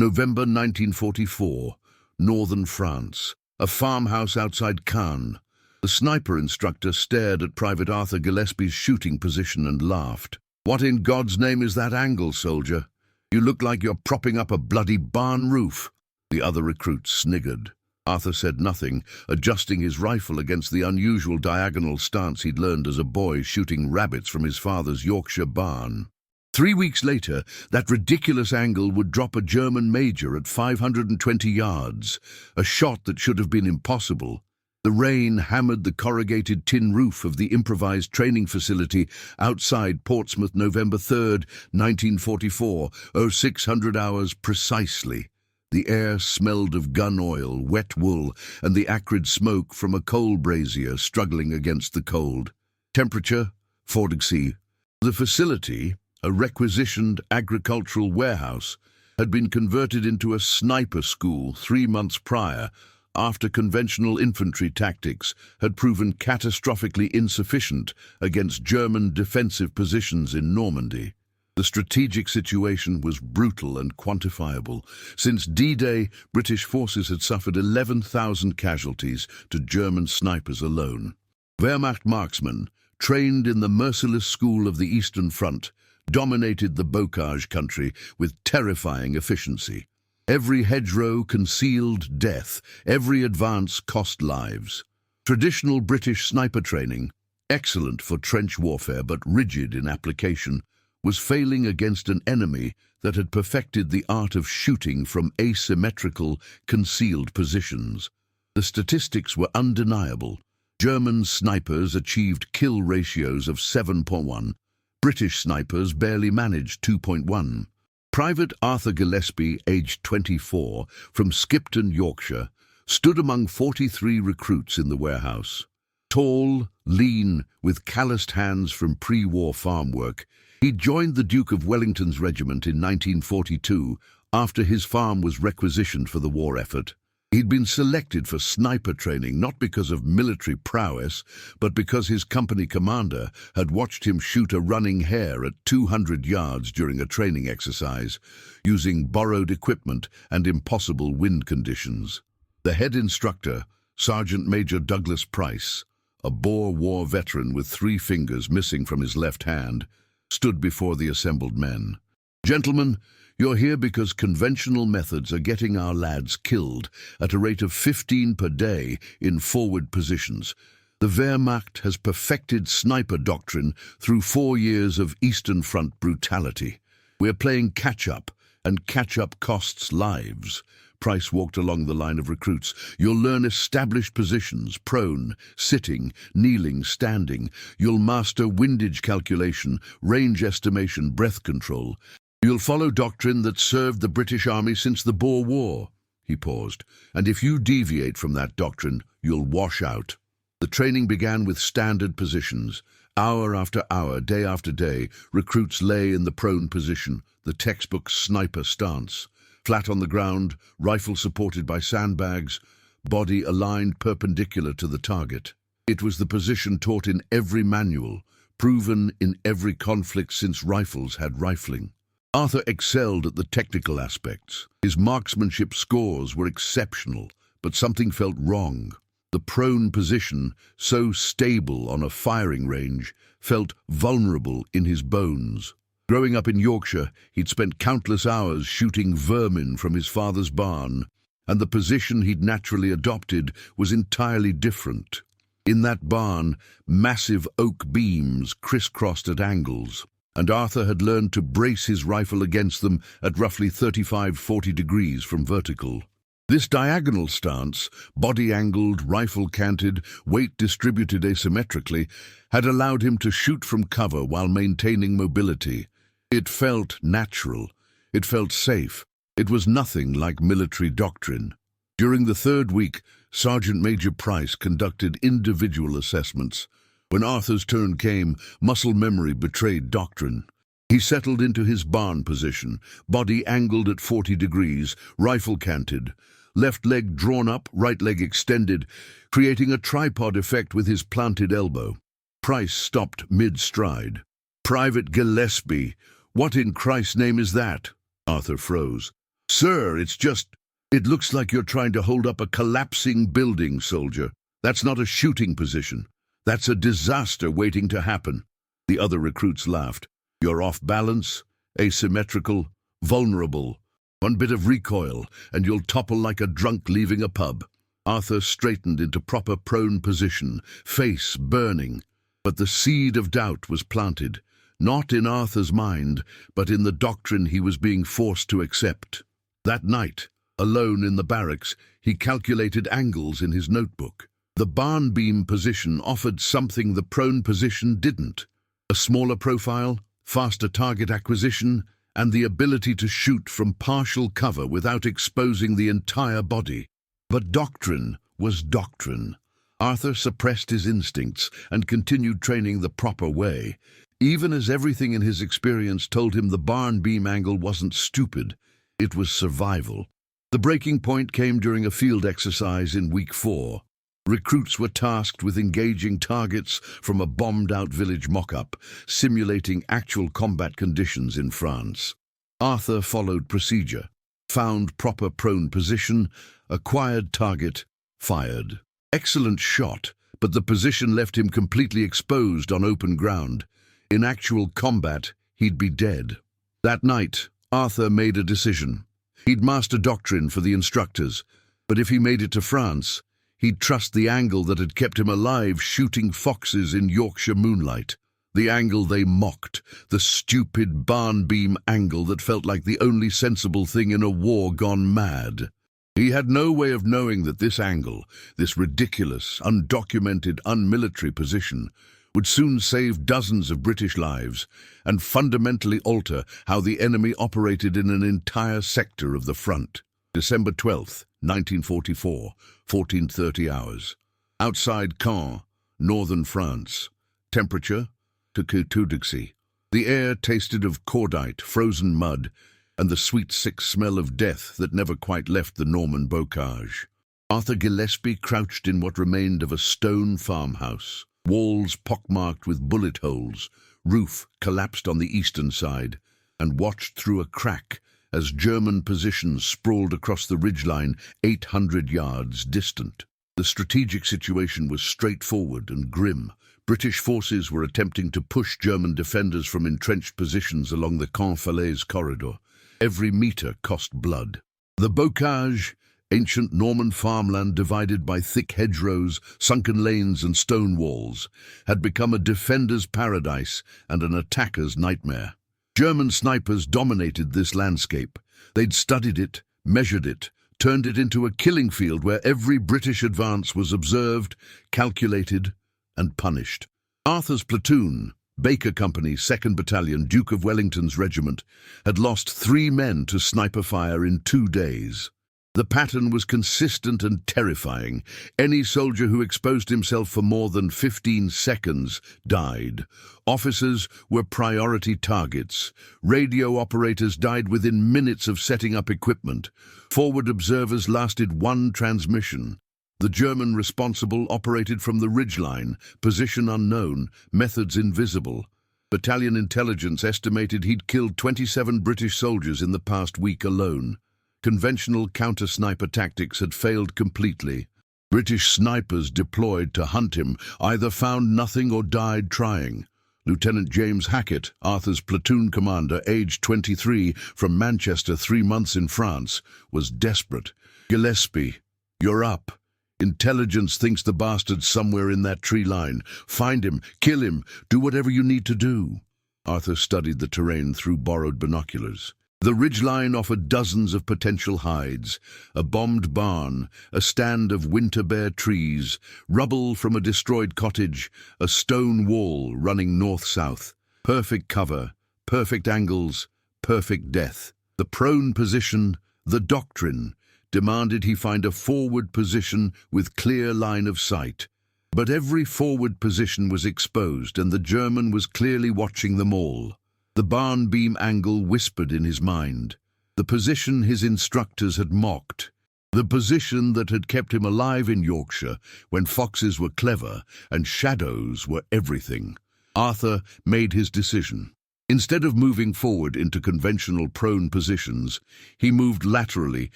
November 1944, northern France, a farmhouse outside Caen. The sniper instructor stared at Private Arthur Gillespie's shooting position and laughed. "What in God's name is that angle, soldier? You look like you're propping up a bloody barn roof." The other recruit sniggered. Arthur said nothing, adjusting his rifle against the unusual diagonal stance he'd learned as a boy shooting rabbits from his father's Yorkshire barn. 3 weeks later, that ridiculous angle would drop a German major at 520 yards, a shot that should have been impossible. The rain hammered the corrugated tin roof of the improvised training facility outside Portsmouth November 3rd, 1944, 0600 hours precisely. The air smelled of gun oil, wet wool, and the acrid smoke from a coal brazier struggling against the cold. Temperature, 4°C. The facility, a requisitioned agricultural warehouse, had been converted into a sniper school 3 months prior, after conventional infantry tactics had proven catastrophically insufficient against German defensive positions in Normandy. The strategic situation was brutal and quantifiable. Since D-Day, British forces had suffered 11,000 casualties to German snipers alone. Wehrmacht marksmen, trained in the merciless school of the Eastern Front, dominated the Bocage country with terrifying efficiency. Every hedgerow concealed death, every advance cost lives. Traditional British sniper training, excellent for trench warfare but rigid in application, was failing against an enemy that had perfected the art of shooting from asymmetrical, concealed positions. The statistics were undeniable. German snipers achieved kill ratios of 7.1. British snipers barely managed 2.1. Private Arthur Gillespie, aged 24, from Skipton, Yorkshire, stood among 43 recruits in the warehouse. Tall, lean, with calloused hands from pre-war farm work, he joined the Duke of Wellington's regiment in 1942 after his farm was requisitioned for the war effort. He'd been selected for sniper training not because of military prowess, but because his company commander had watched him shoot a running hare at 200 yards during a training exercise, using borrowed equipment and impossible wind conditions. The head instructor, Sergeant Major Douglas Price, a Boer War veteran with 3 fingers missing from his left hand, stood before the assembled men. "Gentlemen, you're here because conventional methods are getting our lads killed at a rate of 15 per day in forward positions. The Wehrmacht has perfected sniper doctrine through 4 years of Eastern Front brutality. We're playing catch-up, and catch-up costs lives." Price walked along the line of recruits. "You'll learn established positions, prone, sitting, kneeling, standing. You'll master windage calculation, range estimation, breath control. You'll follow doctrine that served the British Army since the Boer War." He paused. "And if you deviate from that doctrine, you'll wash out." The training began with standard positions. Hour after hour, day after day, recruits lay in the prone position, the textbook sniper stance. Flat on the ground, rifle supported by sandbags, body aligned perpendicular to the target. It was the position taught in every manual, proven in every conflict since rifles had rifling. Arthur excelled at the technical aspects. His marksmanship scores were exceptional, but something felt wrong. The prone position, so stable on a firing range, felt vulnerable in his bones. Growing up in Yorkshire, he'd spent countless hours shooting vermin from his father's barn, and the position he'd naturally adopted was entirely different. In that barn, massive oak beams crisscrossed at angles, and Arthur had learned to brace his rifle against them at roughly 35–40 degrees from vertical. This diagonal stance, body-angled, rifle-canted, weight distributed asymmetrically, had allowed him to shoot from cover while maintaining mobility. It felt natural. It felt safe. It was nothing like military doctrine. During the 3rd week, Sergeant Major Price conducted individual assessments. When Arthur's turn came, muscle memory betrayed doctrine. He settled into his barn position, body angled at 40 degrees, rifle canted, left leg drawn up, right leg extended, creating a tripod effect with his planted elbow. Price stopped mid-stride. "Private Gillespie, what in Christ's name is that?" Arthur froze. Sir, it looks like you're trying to hold up a collapsing building, soldier. That's not a shooting position. That's a disaster waiting to happen. The other recruits laughed. You're off balance, asymmetrical, vulnerable. One bit of recoil, and you'll topple like a drunk leaving a pub. Arthur straightened into proper prone position, face burning. But the seed of doubt was planted, not in Arthur's mind, but in the doctrine he was being forced to accept. That night, alone in the barracks, he calculated angles in his notebook. The barn beam position offered something the prone position didn't: a smaller profile, faster target acquisition, and the ability to shoot from partial cover without exposing the entire body. But doctrine was doctrine. Arthur suppressed his instincts and continued training the proper way, even as everything in his experience told him the barn beam angle wasn't stupid, it was survival. The breaking point came during a field exercise in week 4. Recruits were tasked with engaging targets from a bombed-out village mock-up, simulating actual combat conditions in France. Arthur followed procedure, found proper prone position, acquired target, fired. Excellent shot, but the position left him completely exposed on open ground. In actual combat, he'd be dead. That night, Arthur made a decision. He'd master doctrine for the instructors, but if he made it to France, he'd trust the angle that had kept him alive shooting foxes in Yorkshire moonlight. The angle they mocked, the stupid barn beam angle that felt like the only sensible thing in a war gone mad. He had no way of knowing that this angle, this ridiculous, undocumented, unmilitary position, would soon save dozens of British lives and fundamentally alter how the enemy operated in an entire sector of the front. December 12th, 1944, 14:30 hours. Outside Caen, northern France. Temperature, -2°C. The air tasted of cordite, frozen mud, and the sweet, sick smell of death that never quite left the Norman bocage. Arthur Gillespie crouched in what remained of a stone farmhouse. Walls pockmarked with bullet holes, roof collapsed on the eastern side, and watched through a crack as German positions sprawled across the ridgeline 800 yards distant. The strategic situation was straightforward and grim. British forces were attempting to push German defenders from entrenched positions along the Caen-Falaise corridor. Every meter cost blood. The bocage, ancient Norman farmland divided by thick hedgerows, sunken lanes and stone walls, had become a defender's paradise and an attacker's nightmare. German snipers dominated this landscape. They'd studied it, measured it, turned it into a killing field where every British advance was observed, calculated, and punished. Arthur's platoon, Baker Company, 2nd Battalion, Duke of Wellington's regiment, had lost 3 men to sniper fire in 2 days. The pattern was consistent and terrifying. Any soldier who exposed himself for more than 15 seconds died. Officers were priority targets. Radio operators died within minutes of setting up equipment. Forward observers lasted 1 transmission. The German responsible operated from the ridgeline, position unknown, methods invisible. Battalion intelligence estimated he'd killed 27 British soldiers in the past week alone. Conventional counter-sniper tactics had failed completely. British snipers deployed to hunt him either found nothing or died trying. Lieutenant James Hackett, Arthur's platoon commander, aged 23, from Manchester, 3 months in France, was desperate. "Gillespie, you're up. Intelligence thinks the bastard's somewhere in that tree line. Find him, kill him, do whatever you need to do." Arthur studied the terrain through borrowed binoculars. The ridgeline offered dozens of potential hides: a bombed barn, a stand of winter-bare trees, rubble from a destroyed cottage, a stone wall running north-south. Perfect cover, perfect angles, perfect death. The prone position, the doctrine, demanded he find a forward position with clear line of sight. But every forward position was exposed, and the German was clearly watching them all. The barn beam angle whispered in his mind. The position his instructors had mocked. The position that had kept him alive in Yorkshire when foxes were clever and shadows were everything. Arthur made his decision. Instead of moving forward into conventional prone positions, he moved laterally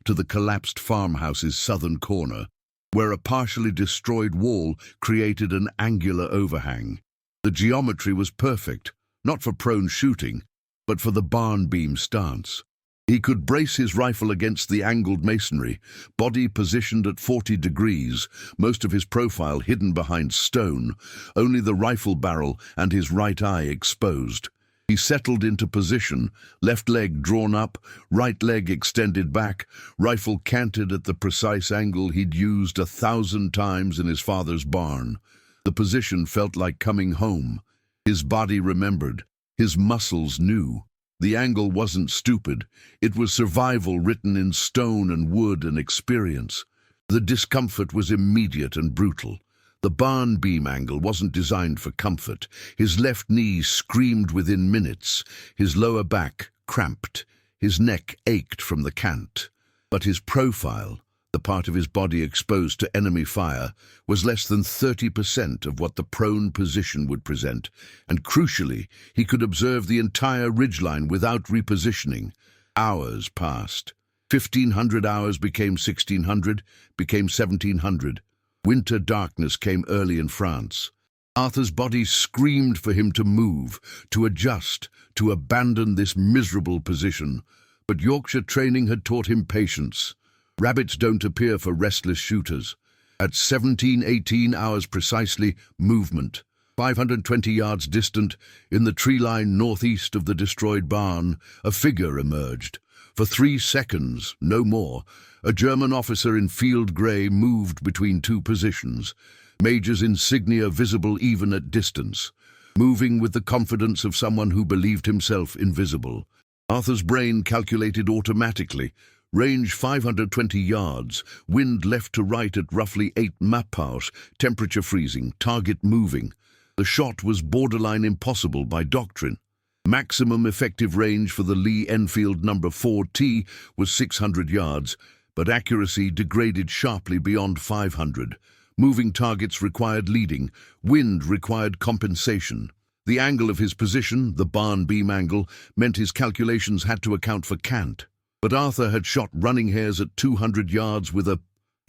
to the collapsed farmhouse's southern corner, where a partially destroyed wall created an angular overhang. The geometry was perfect, not for prone shooting, but for the barn beam stance. He could brace his rifle against the angled masonry, body positioned at 40 degrees, most of his profile hidden behind stone, only the rifle barrel and his right eye exposed. He settled into position, left leg drawn up, right leg extended back, rifle canted at the precise angle he'd used 1,000 times in his father's barn. The position felt like coming home. His body remembered. His muscles knew. The angle wasn't stupid. It was survival written in stone and wood and experience. The discomfort was immediate and brutal. The barn beam angle wasn't designed for comfort. His left knee screamed within minutes. His lower back cramped. His neck ached from the cant. But his profile, the part of his body exposed to enemy fire, was less than 30% of what the prone position would present, and crucially, he could observe the entire ridgeline without repositioning. Hours passed. 1,500 hours became 1,600, became 1,700. Winter darkness came early in France. Arthur's body screamed for him to move, to adjust, to abandon this miserable position. But Yorkshire training had taught him patience. Rabbits don't appear for restless shooters. At 17-18 hours precisely, movement. 520 yards distant, in the tree line northeast of the destroyed barn, a figure emerged. For 3 seconds, no more, a German officer in field grey moved between two positions, Major's insignia visible even at distance, moving with the confidence of someone who believed himself invisible. Arthur's brain calculated automatically. Range 520 yards, wind left to right at roughly 8 mph, temperature freezing, target moving. The shot was borderline impossible by doctrine. Maximum effective range for the Lee Enfield No. 4T was 600 yards, but accuracy degraded sharply beyond 500. Moving targets required leading, wind required compensation. The angle of his position, the barn beam angle, meant his calculations had to account for cant. But Arthur had shot running hares at 200 yards with a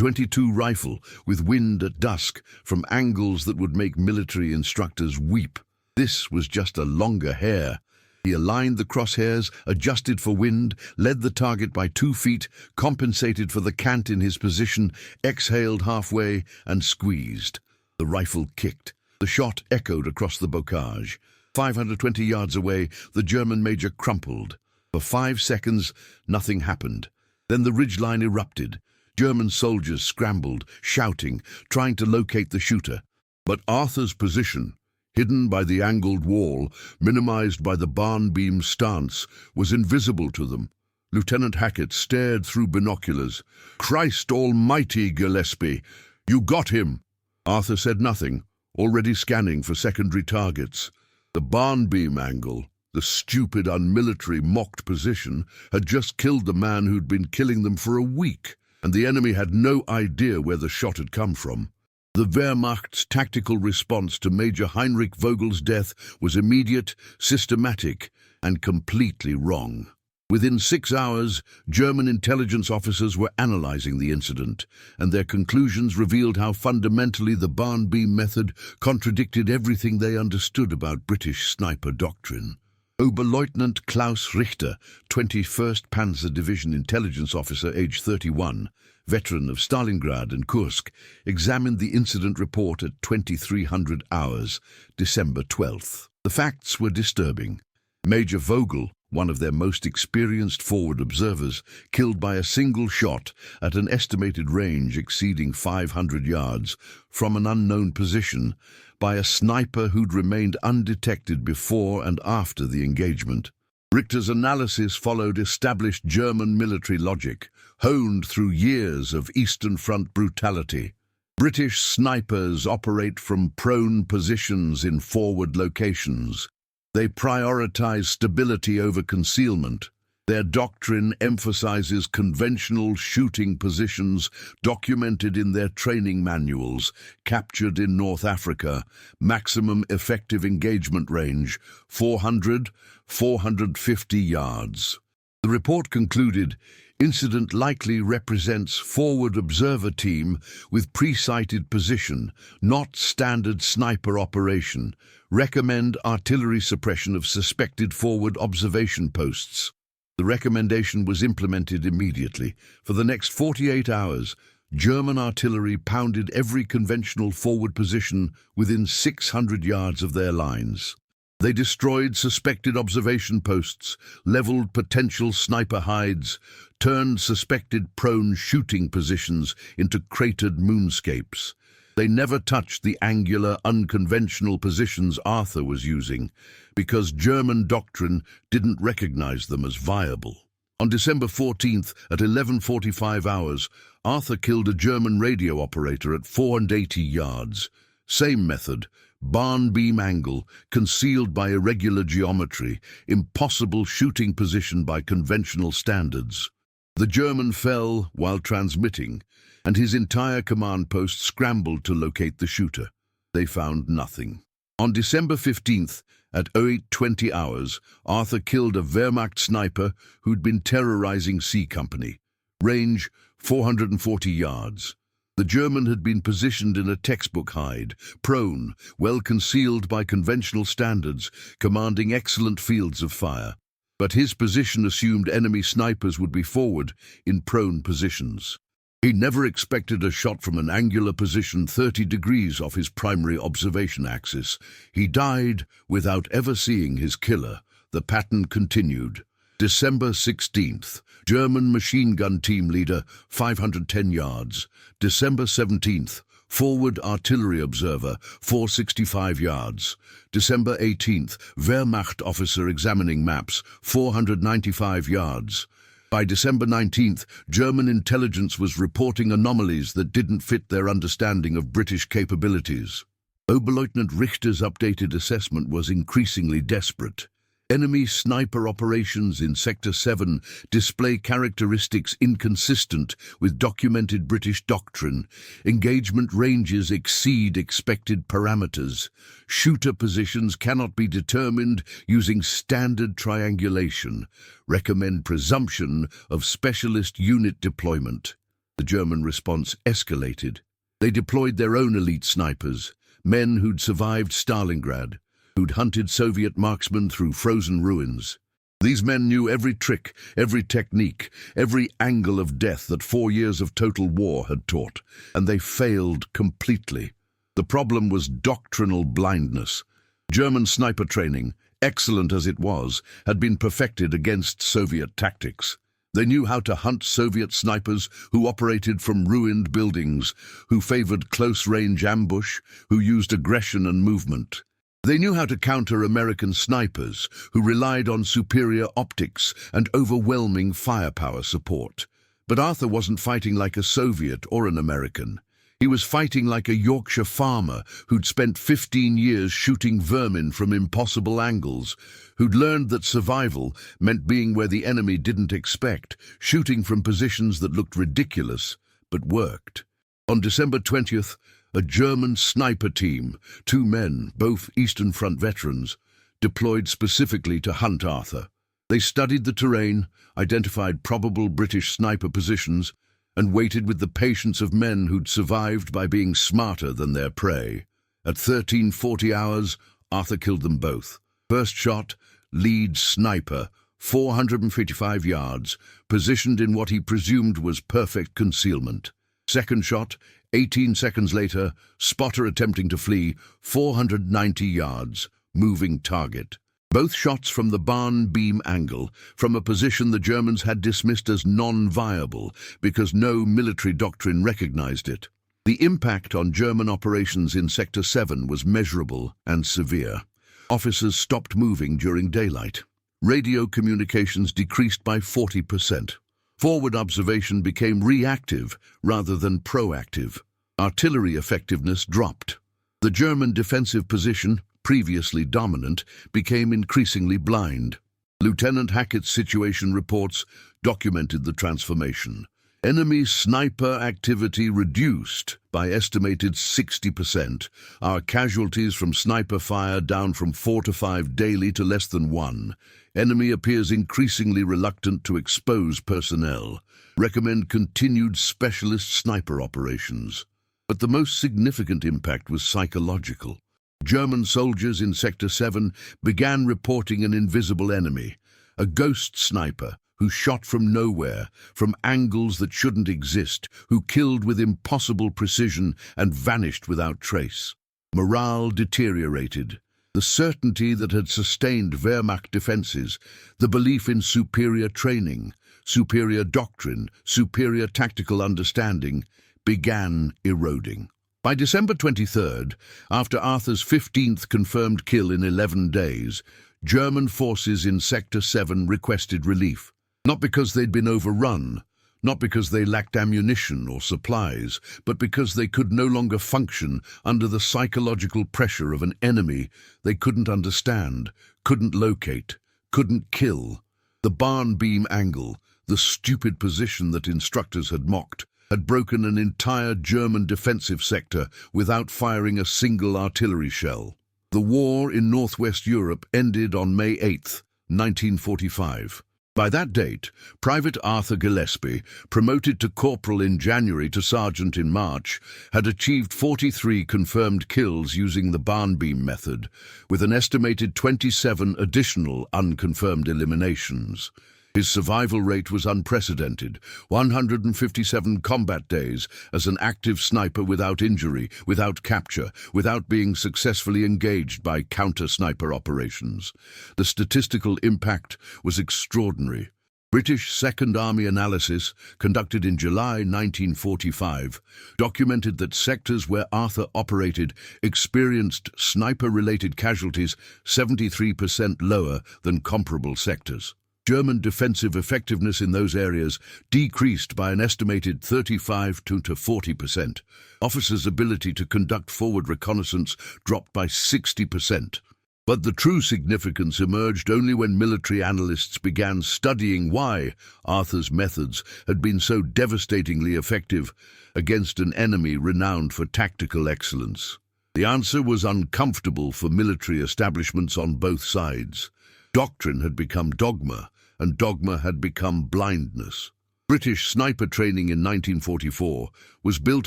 .22 rifle, with wind at dusk, from angles that would make military instructors weep. This was just a longer hare. He aligned the crosshairs, adjusted for wind, led the target by 2 feet, compensated for the cant in his position, exhaled halfway, and squeezed. The rifle kicked. The shot echoed across the bocage. 520 yards away, the German major crumpled. For 5 seconds, nothing happened. Then the ridgeline erupted. German soldiers scrambled, shouting, trying to locate the shooter. But Arthur's position, hidden by the angled wall, minimized by the barn beam stance, was invisible to them. Lieutenant Hackett stared through binoculars. "Christ almighty, Gillespie! You got him!" Arthur said nothing, already scanning for secondary targets. The barn beam angle, the stupid, unmilitary, mocked position, had just killed the man who'd been killing them for a week, and the enemy had no idea where the shot had come from. The Wehrmacht's tactical response to Major Heinrich Vogel's death was immediate, systematic, and completely wrong. Within 6 hours, German intelligence officers were analyzing the incident, and their conclusions revealed how fundamentally the barn beam method contradicted everything they understood about British sniper doctrine. Oberleutnant Klaus Richter, 21st Panzer Division intelligence officer, age 31, veteran of Stalingrad and Kursk, examined the incident report at 2300 hours, December 12th. The facts were disturbing. Major Vogel, one of their most experienced forward observers, killed by a single shot at an estimated range exceeding 500 yards from an unknown position by a sniper who'd remained undetected before and after the engagement. Richter's analysis followed established German military logic, honed through years of Eastern Front brutality. British snipers operate from prone positions in forward locations. They prioritize stability over concealment. Their doctrine emphasizes conventional shooting positions documented in their training manuals, captured in North Africa, maximum effective engagement range 450 yards. The report concluded, incident likely represents forward observer team with pre-sighted position, not standard sniper operation. Recommend artillery suppression of suspected forward observation posts. The recommendation was implemented immediately. For the next 48 hours, German artillery pounded every conventional forward position within 600 yards of their lines. They destroyed suspected observation posts, leveled potential sniper hides, turned suspected prone shooting positions into cratered moonscapes. They never touched the angular, unconventional positions Arthur was using, because German doctrine didn't recognize them as viable. On December 14th, at 11:45 hours, Arthur killed a German radio operator at 480 yards. Same method, barn beam angle, concealed by irregular geometry, impossible shooting position by conventional standards. The German fell while transmitting, and his entire command post scrambled to locate the shooter. They found nothing. On December 15th, at 08:20 hours, Arthur killed a Wehrmacht sniper who'd been terrorizing C Company. Range 440 yards. The German had been positioned in a textbook hide, prone, well concealed by conventional standards, commanding excellent fields of fire. But his position assumed enemy snipers would be forward, in prone positions. He never expected a shot from an angular position 30 degrees off his primary observation axis. He died without ever seeing his killer. The pattern continued. December 16th, German machine gun team leader, 510 yards. December 17th, forward artillery observer, 465 yards. December 18th, Wehrmacht officer examining maps, 495 yards. By December 19th, German intelligence was reporting anomalies that didn't fit their understanding of British capabilities. Oberleutnant Richter's updated assessment was increasingly desperate. Enemy sniper operations in Sector 7 display characteristics inconsistent with documented British doctrine. Engagement ranges exceed expected parameters. Shooter positions cannot be determined using standard triangulation. Recommend presumption of specialist unit deployment. The German response escalated. They deployed their own elite snipers, men who'd survived Stalingrad, who'd hunted Soviet marksmen through frozen ruins. These men knew every trick, every technique, every angle of death that 4 years of total war had taught, and they failed completely. The problem was doctrinal blindness. German sniper training, excellent as it was, had been perfected against Soviet tactics. They knew how to hunt Soviet snipers who operated from ruined buildings, who favored close-range ambush, who used aggression and movement. They knew how to counter American snipers who relied on superior optics and overwhelming firepower support. But Arthur wasn't fighting like a Soviet or an American. He was fighting like a Yorkshire farmer who'd spent 15 years shooting vermin from impossible angles, who'd learned that survival meant being where the enemy didn't expect, shooting from positions that looked ridiculous, but worked. On December 20th, a German sniper team, 2 men, both Eastern Front veterans, deployed specifically to hunt Arthur. They studied the terrain, identified probable British sniper positions, and waited with the patience of men who'd survived by being smarter than their prey. At 13:40 hours, Arthur killed them both. First shot, lead sniper, 455 yards, positioned in what he presumed was perfect concealment. Second shot, 18 seconds later, spotter attempting to flee, 490 yards, moving target. Both shots from the barn beam angle, from a position the Germans had dismissed as non-viable because no military doctrine recognized it. The impact on German operations in Sector 7 was measurable and severe. Officers stopped moving during daylight. Radio communications decreased by 40%. Forward observation became reactive rather than proactive. Artillery effectiveness dropped. The German defensive position, previously dominant, became increasingly blind. Lieutenant Hackett's situation reports documented the transformation. Enemy sniper activity reduced by estimated 60%. Our casualties from sniper fire down from 4 to 5 daily to less than 1. Enemy appears increasingly reluctant to expose personnel. Recommend continued specialist sniper operations. But the most significant impact was psychological. German soldiers in Sector 7 began reporting an invisible enemy, a ghost sniper who shot from nowhere, from angles that shouldn't exist, who killed with impossible precision and vanished without trace. Morale deteriorated. The certainty that had sustained Wehrmacht defenses, the belief in superior training, superior doctrine, superior tactical understanding, began eroding. By December 23rd, after Arthur's 15th confirmed kill in 11 days, German forces in Sector 7 requested relief. Not because they'd been overrun, not because they lacked ammunition or supplies, but because they could no longer function under the psychological pressure of an enemy they couldn't understand, couldn't locate, couldn't kill. The barn beam angle, the stupid position that instructors had mocked, had broken an entire German defensive sector without firing a single artillery shell. The war in northwest Europe ended on May 8, 1945. By that date, Private Arthur Gillespie, promoted to corporal in January to sergeant in March, had achieved 43 confirmed kills using the barn beam method, with an estimated 27 additional unconfirmed eliminations. His survival rate was unprecedented, 157 combat days as an active sniper without injury, without capture, without being successfully engaged by counter-sniper operations. The statistical impact was extraordinary. British Second Army analysis, conducted in July 1945, documented that sectors where Arthur operated experienced sniper-related casualties 73% lower than comparable sectors. German defensive effectiveness in those areas decreased by an estimated 35 to 40%. Officers' ability to conduct forward reconnaissance dropped by 60%. But the true significance emerged only when military analysts began studying why Arthur's methods had been so devastatingly effective against an enemy renowned for tactical excellence. The answer was uncomfortable for military establishments on both sides. Doctrine had become dogma, and dogma had become blindness. British sniper training in 1944 was built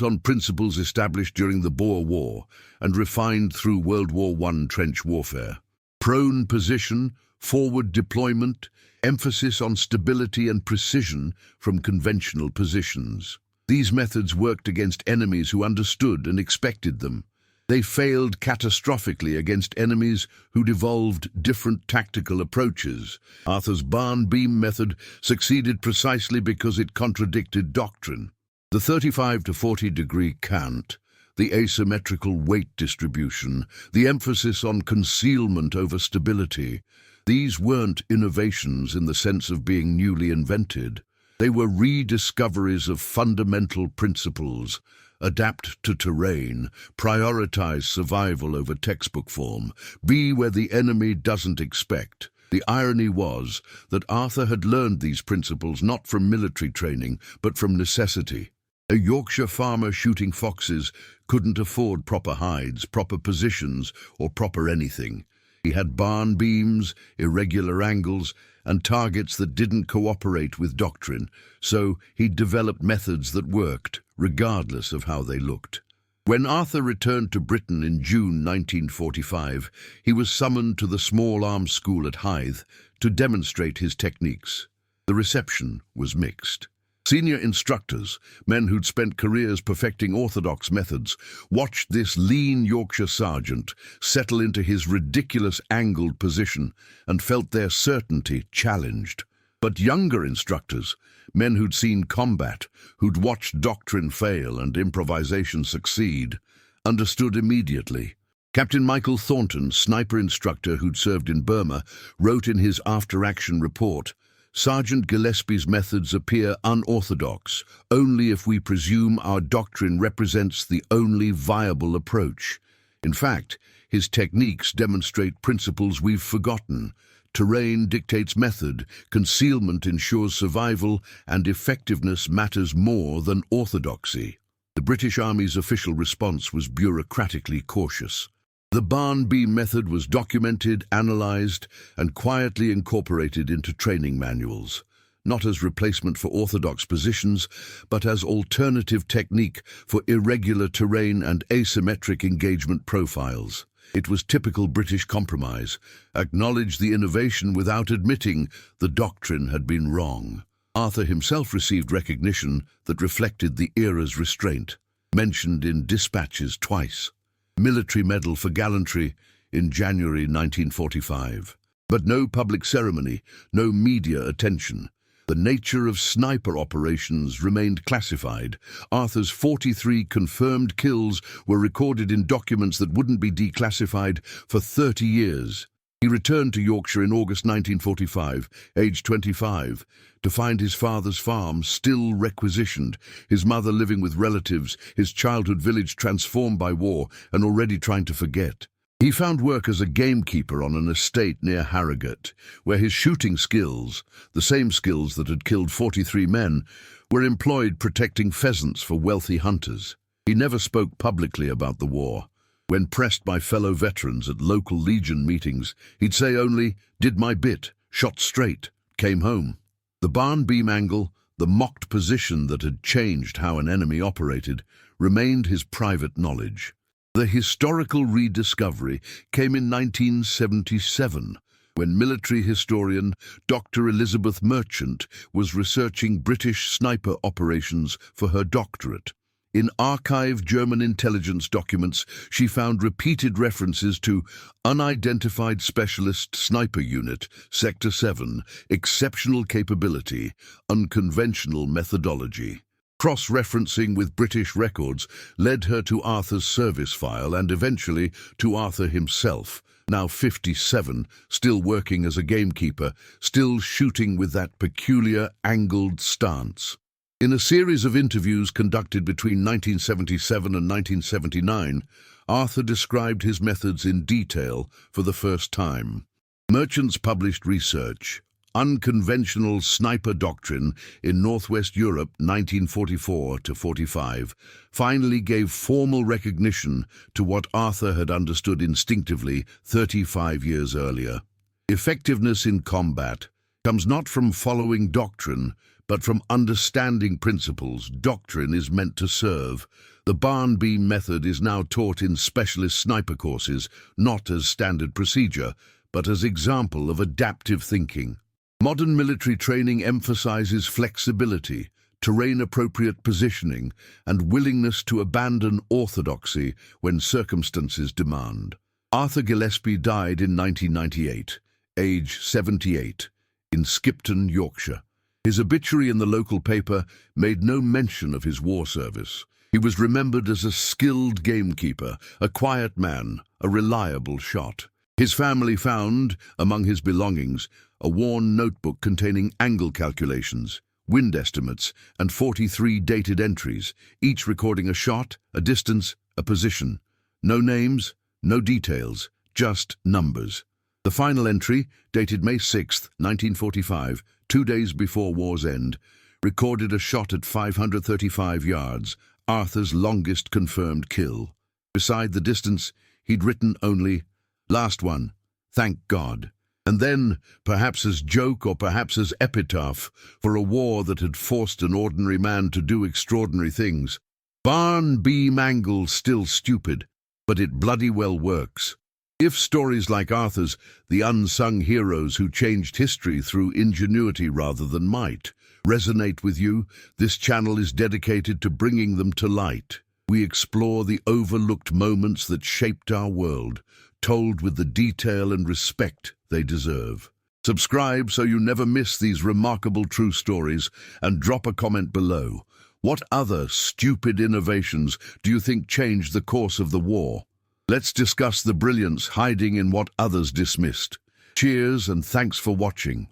on principles established during the Boer War and refined through World War I trench warfare. Prone position, forward deployment, emphasis on stability and precision from conventional positions. These methods worked against enemies who understood and expected them. They failed catastrophically against enemies who'd evolved different tactical approaches. Arthur's barn beam method succeeded precisely because it contradicted doctrine. The 35 to 40 degree cant, the asymmetrical weight distribution, the emphasis on concealment over stability, these weren't innovations in the sense of being newly invented. They were rediscoveries of fundamental principles. Adapt to terrain, prioritize survival over textbook form, be where the enemy doesn't expect. The irony was that Arthur had learned these principles not from military training, but from necessity. A Yorkshire farmer shooting foxes couldn't afford proper hides, proper positions, or proper anything. He had barn beams, irregular angles, and targets that didn't cooperate with doctrine, so he developed methods that worked, regardless of how they looked. When Arthur returned to Britain in June 1945, he was summoned to the Small Arms School at Hythe to demonstrate his techniques. The reception was mixed. Senior instructors, men who'd spent careers perfecting orthodox methods, watched this lean Yorkshire sergeant settle into his ridiculous angled position and felt their certainty challenged. But younger instructors, men who'd seen combat, who'd watched doctrine fail and improvisation succeed, understood immediately. Captain Michael Thornton, sniper instructor who'd served in Burma, wrote in his after-action report, "Sergeant Gillespie's methods appear unorthodox only if we presume our doctrine represents the only viable approach. In fact, his techniques demonstrate principles we've forgotten: Terrain dictates method, concealment ensures survival, and effectiveness matters more than orthodoxy. The British Army's official response was bureaucratically cautious. The Barnby method was documented, analysed, and quietly incorporated into training manuals, not as replacement for orthodox positions, but as alternative technique for irregular terrain and asymmetric engagement profiles. It was typical British compromise: acknowledge the innovation without admitting the doctrine had been wrong. Arthur himself received recognition that reflected the era's restraint, mentioned in dispatches twice. Military Medal for Gallantry in January 1945. But no public ceremony, no media attention. The nature of sniper operations remained classified. Arthur's 43 confirmed kills were recorded in documents that wouldn't be declassified for 30 years. He returned to Yorkshire in August 1945, aged 25, to find his father's farm still requisitioned, his mother living with relatives, his childhood village transformed by war and already trying to forget. He found work as a gamekeeper on an estate near Harrogate, where his shooting skills, the same skills that had killed 43 men, were employed protecting pheasants for wealthy hunters. He never spoke publicly about the war. When pressed by fellow veterans at local Legion meetings, he'd say only, "Did my bit, shot straight, came home." The barn beam angle, the mocked position that had changed how an enemy operated, remained his private knowledge. The historical rediscovery came in 1977, when military historian Dr. Elizabeth Merchant was researching British sniper operations for her doctorate. In archived German intelligence documents, she found repeated references to unidentified specialist sniper unit, Sector 7, exceptional capability, unconventional methodology. Cross-referencing with British records led her to Arthur's service file and eventually to Arthur himself, now 57, still working as a gamekeeper, still shooting with that peculiar angled stance. In a series of interviews conducted between 1977 and 1979, Arthur described his methods in detail for the first time. Merchant's published research, Unconventional Sniper Doctrine in Northwest Europe 1944-45, finally gave formal recognition to what Arthur had understood instinctively 35 years earlier. Effectiveness in combat comes not from following doctrine, but from understanding principles doctrine is meant to serve. The barn beam method is now taught in specialist sniper courses, not as standard procedure, but as example of adaptive thinking. Modern military training emphasizes flexibility, terrain-appropriate positioning, and willingness to abandon orthodoxy when circumstances demand. Arthur Gillespie died in 1998, age 78, in Skipton, Yorkshire. His obituary in the local paper made no mention of his war service. He was remembered as a skilled gamekeeper, a quiet man, a reliable shot. His family found, among his belongings, a worn notebook containing angle calculations, wind estimates, and 43 dated entries, each recording a shot, a distance, a position. No names, no details, just numbers. The final entry, dated May 6, 1945, 2 days before war's end, recorded a shot at 535 yards, Arthur's longest confirmed kill. Beside the distance, he'd written only, "Last one, thank God." And then, perhaps as joke or perhaps as epitaph, for a war that had forced an ordinary man to do extraordinary things, "Barn beam angle still stupid, but it bloody well works." If stories like Arthur's, the unsung heroes who changed history through ingenuity rather than might, resonate with you, this channel is dedicated to bringing them to light. We explore the overlooked moments that shaped our world, told with the detail and respect they deserve. Subscribe so you never miss these remarkable true stories, and drop a comment below. What other stupid innovations do you think changed the course of the war? Let's discuss the brilliance hiding in what others dismissed. Cheers and thanks for watching.